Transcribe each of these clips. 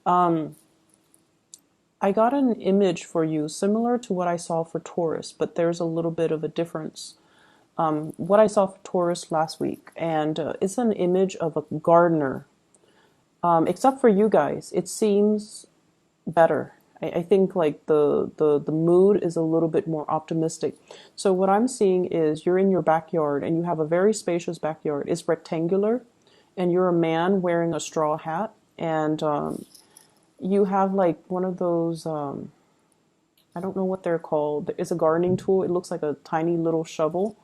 I got an image for you similar to what I saw for Taurus, but there's a little bit of a difference. What I saw for Taurus last week, and it's an image of a gardener. Except for you guys, it seems better. I think like the mood is a little bit more optimistic. So what I'm seeing is you're in your backyard and you have a very spacious backyard. It's rectangular, and you're a man wearing a straw hat, and you have like one of those I don't know what they're called. It's a gardening tool. It looks like a tiny little shovel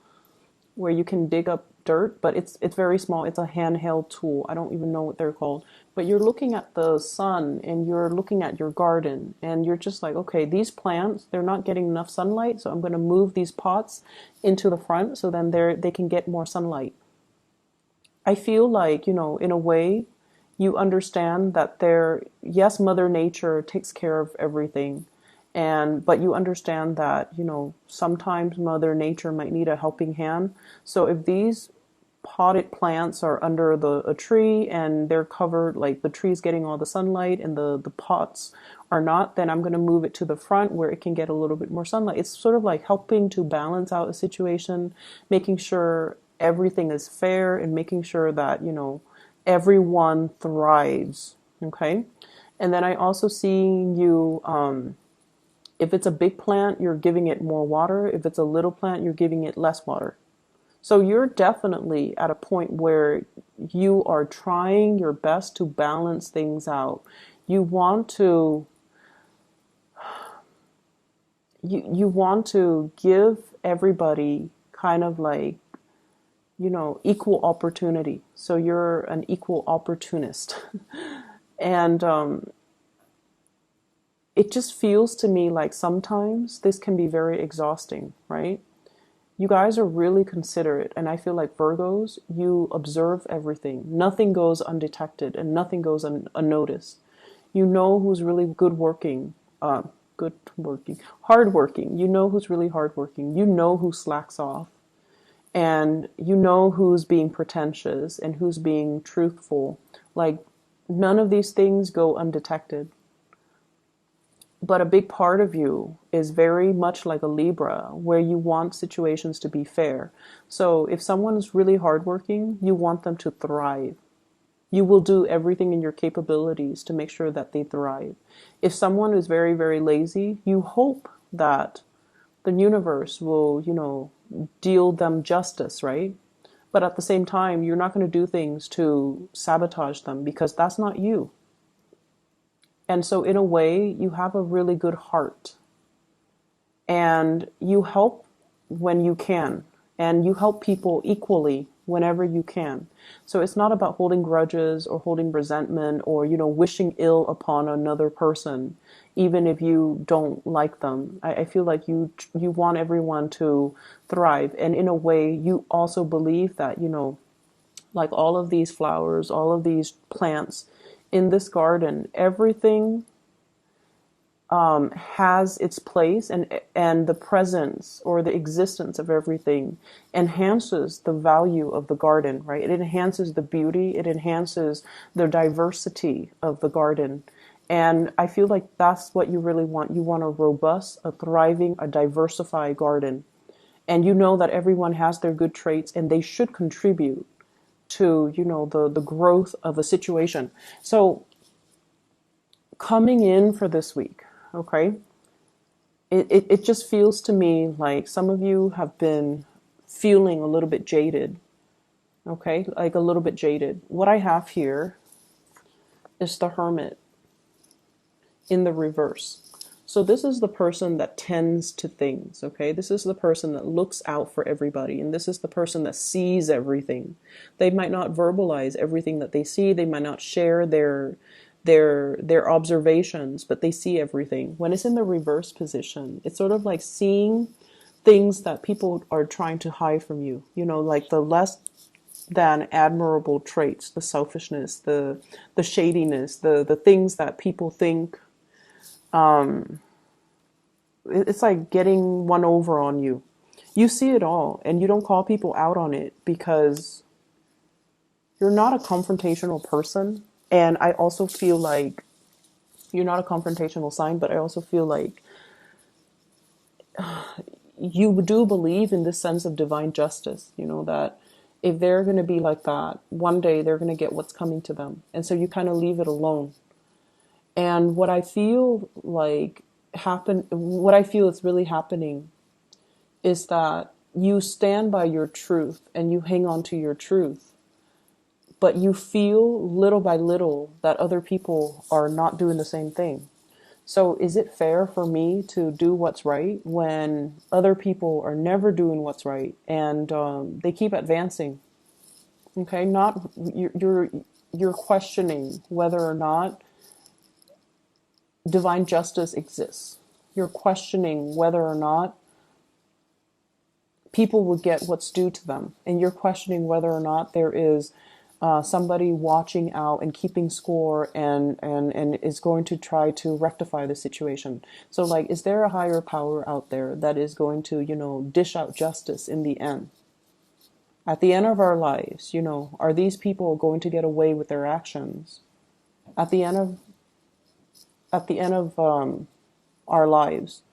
where you can dig up dirt, but it's very small. It's a handheld tool. I don't even know what they're called. But you're looking at the sun and you're looking at your garden and you're just like, okay, these plants, they're not getting enough sunlight, so I'm going to move these pots into the front so then they can get more sunlight. I feel like, in a way, you understand that yes, Mother Nature takes care of everything. But you understand that, sometimes Mother Nature might need a helping hand. So if these potted plants are under a tree and they're covered, like the tree's getting all the sunlight and the pots are not, then I'm going to move it to the front where it can get a little bit more sunlight. It's sort of like helping to balance out a situation, making sure everything is fair and making sure that, everyone thrives. Okay. And then I also see you, if it's a big plant, you're giving it more water. If it's a little plant, you're giving it less water. So you're definitely at a point where you are trying your best to balance things out. You want to you want to give everybody kind of like, equal opportunity. So you're an equal opportunist. And it just feels to me like sometimes this can be very exhausting, right? You guys are really considerate, and I feel like Virgos, you observe everything. Nothing goes undetected and nothing goes unnoticed. You know who's really hardworking. You know who's really hardworking. You know who slacks off. And you know who's being pretentious and who's being truthful. Like, none of these things go undetected. But a big part of you is very much like a Libra, where you want situations to be fair. So if someone is really hardworking, you want them to thrive. You will do everything in your capabilities to make sure that they thrive. If someone is very, very lazy, you hope that the universe will, deal them justice, right? But at the same time, you're not going to do things to sabotage them because that's not you. And so in a way, you have a really good heart and you help when you can, and you help people equally whenever you can. So it's not about holding grudges or holding resentment or, wishing ill upon another person, even if you don't like them. I feel like you want everyone to thrive. And in a way, you also believe that, like all of these flowers, all of these plants, in this garden, everything has its place, and the presence or the existence of everything enhances the value of the garden, right? It enhances the beauty, it enhances the diversity of the garden. And I feel like that's what you really want. You want a robust, a thriving, a diversified garden. And you know that everyone has their good traits and they should contribute to, the growth of a situation. So coming in for this week, okay, it just feels to me like some of you have been feeling a little bit jaded, okay, like a little bit jaded. What I have here is the Hermit in the reverse. So this is the person that tends to things, okay? This is the person that looks out for everybody, and this is the person that sees everything. They might not verbalize everything that they see. They might not share their observations, but they see everything. When it's in the reverse position, it's sort of like seeing things that people are trying to hide from you, like the less than admirable traits, the selfishness, the shadiness, the things that people think it's like getting one over on you. You see it all and you don't call people out on it because you're not a confrontational person. And I also feel like You're not a confrontational sign, but I also feel like you do believe in this sense of divine justice, that if they're going to be like that, one day they're going to get what's coming to them. And so you kind of leave it alone. And what I feel is really happening is that you stand by your truth and you hang on to your truth, but you feel little by little that other people are not doing the same thing. So is it fair for me to do what's right when other people are never doing what's right and they keep advancing? Okay, not you're questioning whether or not divine justice exists. You're questioning whether or not people will get what's due to them, and you're questioning whether or not there is somebody watching out and keeping score and is going to try to rectify the situation. So like, is there a higher power out there that is going to, dish out justice in the end? At the end of our lives, are these people going to get away with their actions? At the end of our lives,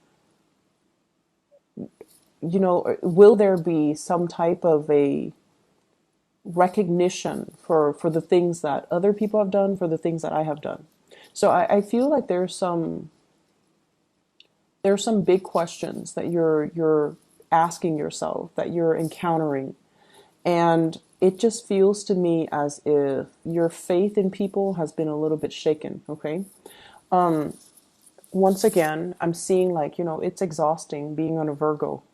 will there be some type of a recognition for the things that other people have done, for the things that I have done? So I feel like there's some big questions that you're asking yourself, that you're encountering. And it just feels to me as if your faith in people has been a little bit shaken, okay? Once again, I'm seeing it's exhausting being on a Virgo.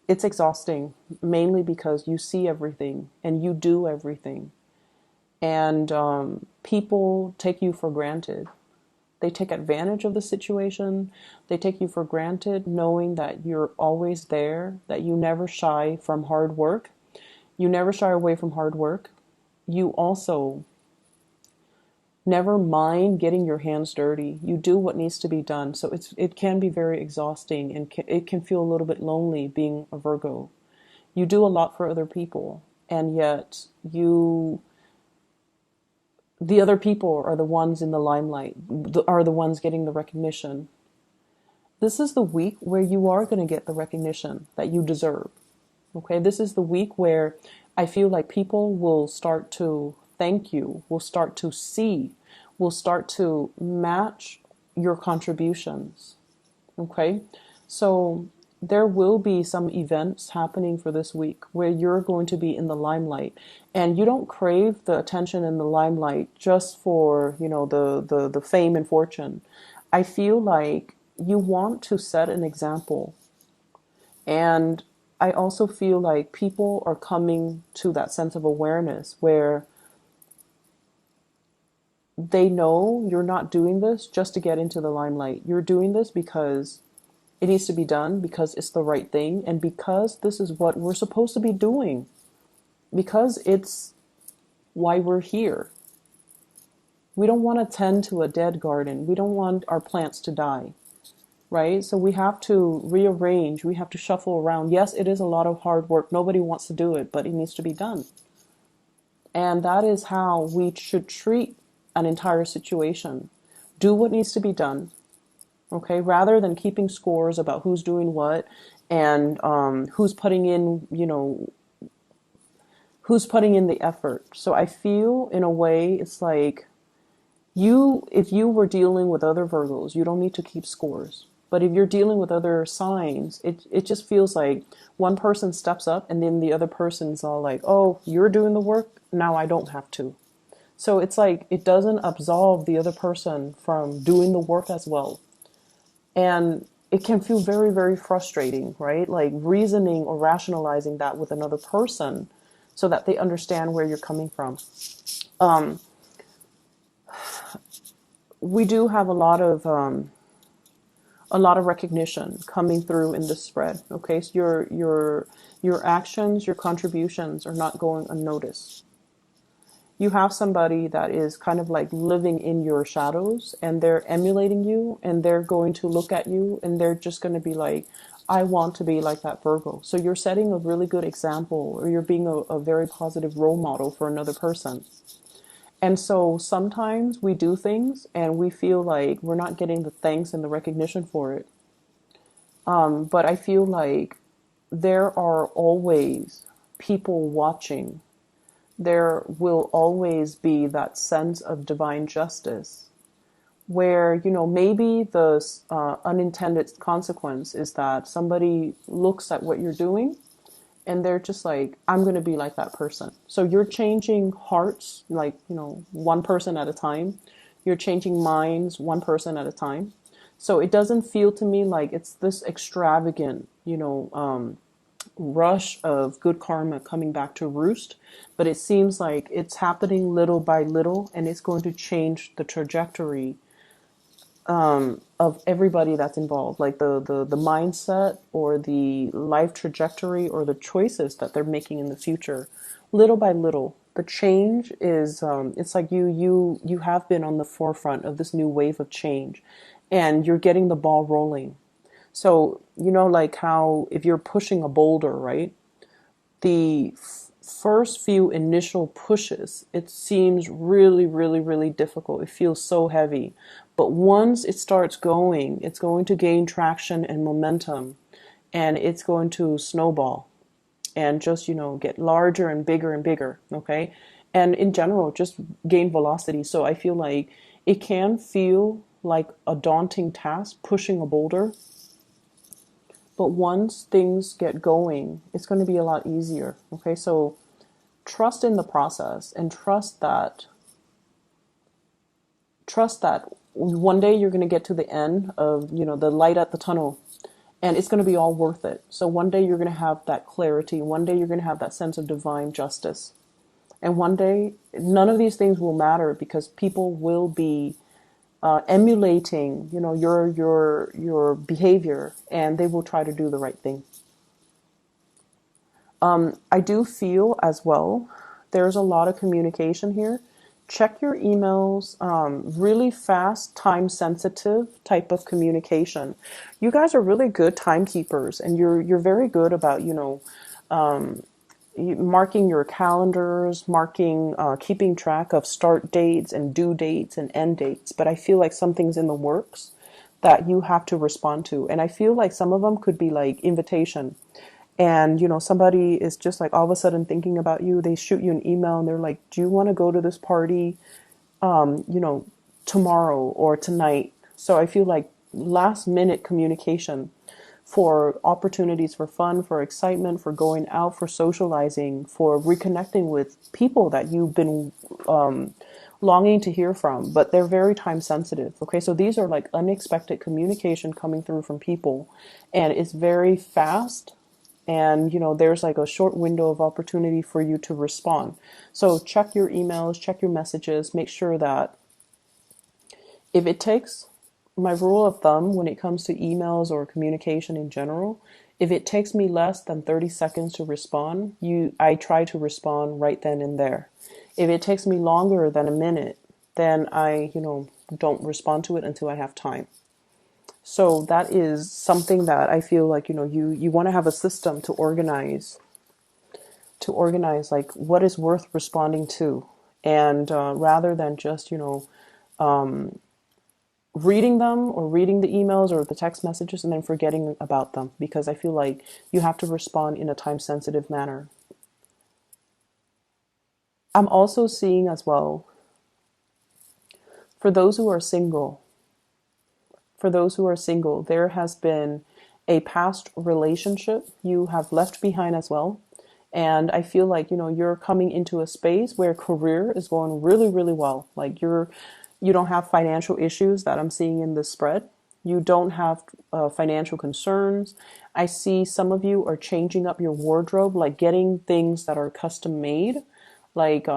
It's exhausting mainly because you see everything and you do everything. And people take you for granted. They take advantage of the situation. They take you for granted, knowing that you're always there, that you never shy from hard work. You never shy away from hard work. You also never mind getting your hands dirty. You do what needs to be done. So it can be very exhausting, and it can feel a little bit lonely being a Virgo. You do a lot for other people, and yet the other people are the ones in the limelight, are the ones getting the recognition. This is the week where you are going to get the recognition that you deserve. Okay, this is the week where I feel like people will start to thank you, will start to see, will start to match your contributions. Okay, so there will be some events happening for this week where you're going to be in the limelight, and you don't crave the attention in the limelight just for the fame and fortune. I feel like you want to set an example, and I also feel like people are coming to that sense of awareness where they know you're not doing this just to get into the limelight. You're doing this because it needs to be done, because it's the right thing, and because this is what we're supposed to be doing, because it's why we're here. We don't want to tend to a dead garden. We don't want our plants to die. Right? So we have to rearrange, we have to shuffle around. Yes, it is a lot of hard work. Nobody wants to do it, but it needs to be done. And that is how we should treat an entire situation. Do what needs to be done, okay? Rather than keeping scores about who's doing what and who's putting in, who's putting in the effort. So I feel in a way it's like if you were dealing with other Virgos, you don't need to keep scores. But if you're dealing with other signs, it just feels like one person steps up and then the other person's all like, oh, you're doing the work, now I don't have to. So it's like it doesn't absolve the other person from doing the work as well. And it can feel very, very frustrating, right? Like reasoning or rationalizing that with another person so that they understand where you're coming from. We do have a lot of recognition coming through in this spread. Okay, so your actions, your contributions are not going unnoticed. You have somebody that is kind of like living in your shadows, and they're emulating you, and they're going to look at you, and they're just going to be like, I want to be like that Virgo. So you're setting a really good example, or you're being a very positive role model for another person. And so sometimes we do things and we feel like we're not getting the thanks and the recognition for it. But I feel like there are always people watching. There will always be that sense of divine justice where, maybe the unintended consequence is that somebody looks at what you're doing and they're just like, I'm going to be like that person. So you're changing hearts, like, one person at a time. You're changing minds, one person at a time. So it doesn't feel to me like it's this extravagant, rush of good karma coming back to roost, but it seems like it's happening little by little, and it's going to change the trajectory of everybody that's involved, like the mindset or the life trajectory or the choices that they're making in the future, little by little. The change is it's like you have been on the forefront of this new wave of change, and you're getting the ball rolling. So like how if you're pushing a boulder, right? The first few initial pushes, it seems really, really, really difficult. It feels so heavy. But once it starts going, it's going to gain traction and momentum, and it's going to snowball and just, get larger and bigger and bigger. Okay. And in general, just gain velocity. So I feel like it can feel like a daunting task pushing a boulder. But once things get going, it's going to be a lot easier. Okay, so trust in the process and trust that one day you're going to get to the end of, the light at the tunnel, and it's going to be all worth it. So one day you're going to have that clarity. One day you're going to have that sense of divine justice. And one day none of these things will matter because people will be emulating, your behavior, and they will try to do the right thing. I do feel as well there's a lot of communication here. Check your emails, really fast, time sensitive type of communication. You guys are really good timekeepers, and you're very good about, marking your calendars, keeping track of start dates and due dates and end dates. But I feel like something's in the works that you have to respond to. And I feel like some of them could be like invitation. And, somebody is just like all of a sudden thinking about you. They shoot you an email and they're like, do you want to go to this party, tomorrow or tonight? So I feel like last minute communication for opportunities for fun, for excitement, for going out, for socializing, for reconnecting with people that you've been longing to hear from, but they're very time sensitive. Okay, so these are like unexpected communication coming through from people, and it's very fast. And there's like a short window of opportunity for you to respond. So check your emails, check your messages, make sure that if it takes, my rule of thumb when it comes to emails or communication in general, if it takes me less than 30 seconds to respond, I try to respond right then and there. If it takes me longer than a minute, then I, don't respond to it until I have time. So that is something that I feel like, you want to have a system to organize like what is worth responding to. And rather than just, reading them or reading the emails or the text messages and then forgetting about them, because I feel like you have to respond in a time sensitive manner. I'm also seeing as well, for those who are single, there has been a past relationship you have left behind as well. And I feel like, you're coming into a space where career is going really, really well. Like you don't have financial issues that I'm seeing in this spread. You don't have financial concerns. I see some of you are changing up your wardrobe, like getting things that are custom made, like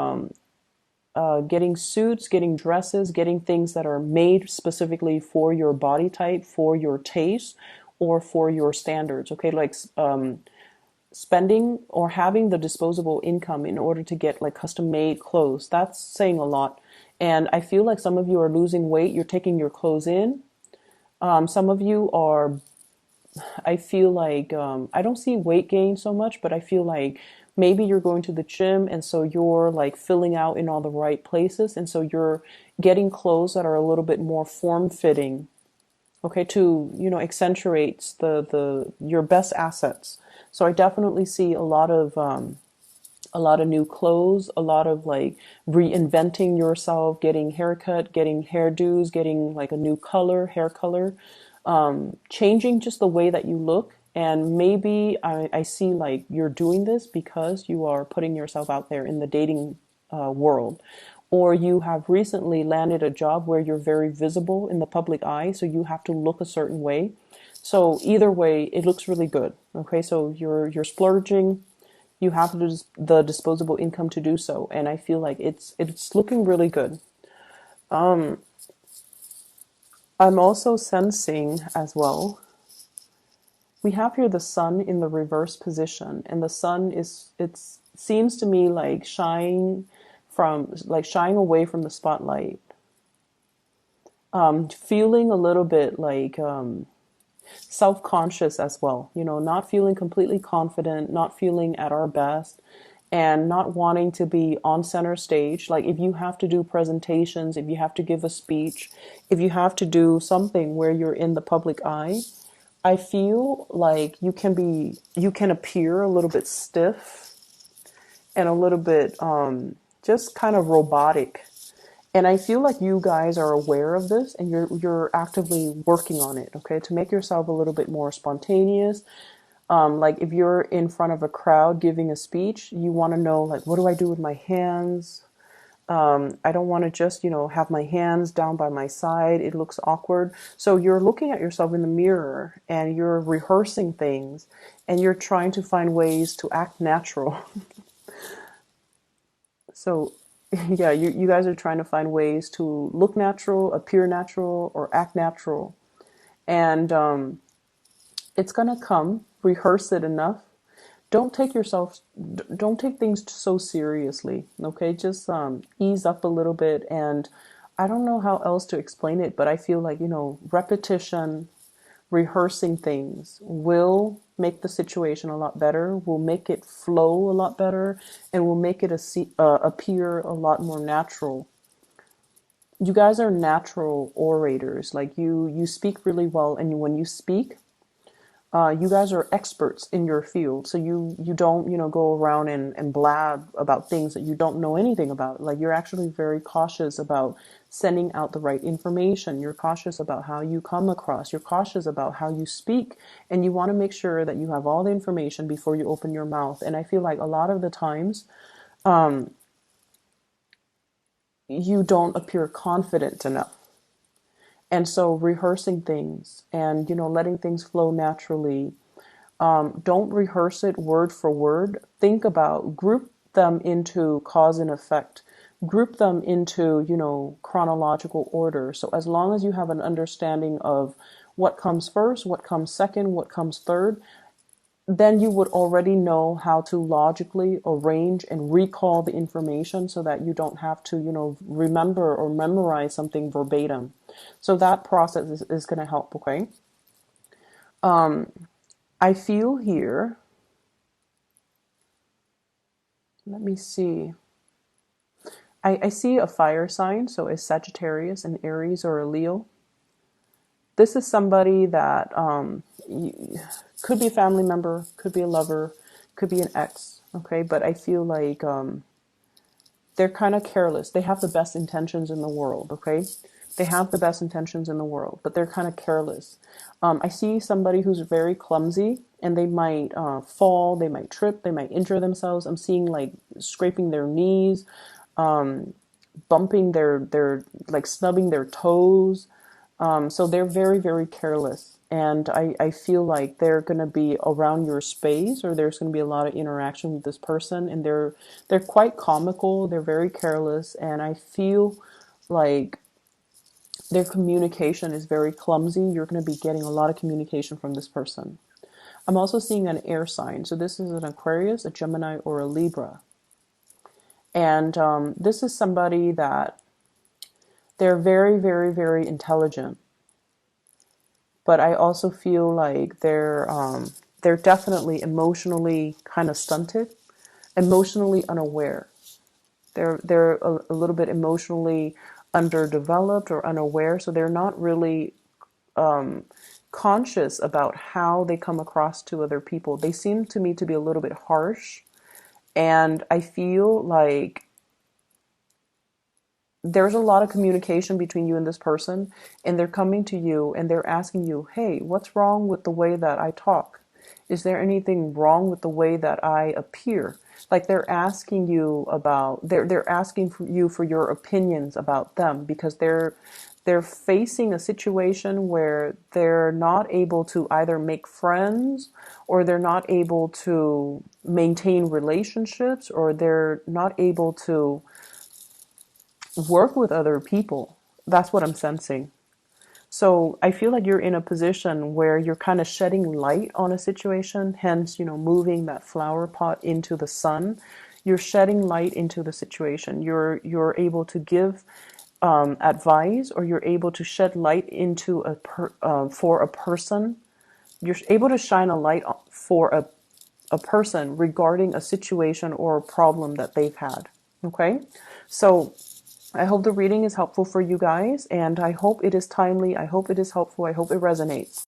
getting suits, getting dresses, getting things that are made specifically for your body type, for your taste, or for your standards. Okay, like spending or having the disposable income in order to get like custom made clothes. That's saying a lot. And I feel like some of you are losing weight. You're taking your clothes in. Some of you are, I feel like, I don't see weight gain so much, but I feel like maybe you're going to the gym, and so you're like filling out in all the right places, and so you're getting clothes that are a little bit more form fitting, okay, to, accentuates the your best assets. So I definitely see a lot of new clothes, a lot of like reinventing yourself, getting haircut, getting hairdos, getting like a new color, hair color, changing just the way that you look. And maybe I see like you're doing this because you are putting yourself out there in the dating world, or you have recently landed a job where you're very visible in the public eye, so you have to look a certain way. So either way, it looks really good. Okay, so you're splurging, you have the disposable income to do so, and I feel like it's looking really good. I'm also sensing as well, we have here the sun in the reverse position, and the sun is, it seems to me like shying away from the spotlight, feeling a little bit like self-conscious as well, not feeling completely confident, not feeling at our best, and not wanting to be on center stage. Like if you have to do presentations, if you have to give a speech, if you have to do something where you're in the public eye, I feel like you can appear a little bit stiff and a little bit just kind of robotic. And I feel like you guys are aware of this, and you're actively working on it, okay, to make yourself a little bit more spontaneous. Like if you're in front of a crowd giving a speech, you want to know, like, what do I do with my hands? I don't want to just, have my hands down by my side. It looks awkward. So you're looking at yourself in the mirror and you're rehearsing things, and you're trying to find ways to act natural. So yeah, you guys are trying to find ways to look natural, appear natural, or act natural. And it's going to come. Rehearse it enough. Don't take things so seriously, okay? Just ease up a little bit. And I don't know how else to explain it, but I feel like, repetition, rehearsing things will make the situation a lot better, will make it flow a lot better, and will make it appear a lot more natural. You guys are natural orators. Like you speak really well, and when you speak, you guys are experts in your field, so you don't go around and blab about things that you don't know anything about. Like you're actually very cautious about sending out the right information. You're cautious about how you come across. You're cautious about how you speak, and you want to make sure that you have all the information before you open your mouth. And I feel like a lot of the times you don't appear confident enough. And so rehearsing things and letting things flow naturally. Don't rehearse it word for word. Think about, group them into cause and effect. Group them into, chronological order. So as long as you have an understanding of what comes first, what comes second, what comes third, then you would already know how to logically arrange and recall the information so that you don't have to, remember or memorize something verbatim. So that process is going to help, okay? I feel here, let me see. I see a fire sign, so a Sagittarius, an Aries, or a Leo. This is somebody that could be a family member, could be a lover, could be an ex, okay? But I feel like they're kind of careless. They have the best intentions in the world, okay? They have the best intentions in the world, but they're kind of careless. I see somebody who's very clumsy, and they might fall, they might trip, they might injure themselves. I'm seeing like scraping their knees, bumping their like snubbing their toes. So they're very, very careless. And I feel like they're going to be around your space, or there's going to be a lot of interaction with this person. And they're quite comical. They're very careless. And I feel like their communication is very clumsy. You're going to be getting a lot of communication from this person. I'm also seeing an air sign. So this is an Aquarius, a Gemini, or a Libra. And this is somebody that they're very, very, very intelligent. But I also feel like they're definitely emotionally kind of stunted, emotionally unaware. They're a little bit emotionally underdeveloped or unaware, so they're not really conscious about how they come across to other people. They seem to me to be a little bit harsh, and I feel like there's a lot of communication between you and this person, and they're coming to you and they're asking you, hey, what's wrong with the way that I talk? Is there anything wrong with the way that I appear? Like they're asking you about, they're asking for you for your opinions about them, because they're facing a situation where they're not able to either make friends, or they're not able to maintain relationships, or they're not able to work with other people. That's what I'm sensing. So I feel like you're in a position where you're kind of shedding light on a situation, hence, moving that flower pot into the sun. You're shedding light into the situation. You're able to give advice, or you're able to shed light into for a person. You're able to shine a light for a person regarding a situation or a problem that they've had. Okay? So I hope the reading is helpful for you guys, and I hope it is timely. I hope it is helpful. I hope it resonates.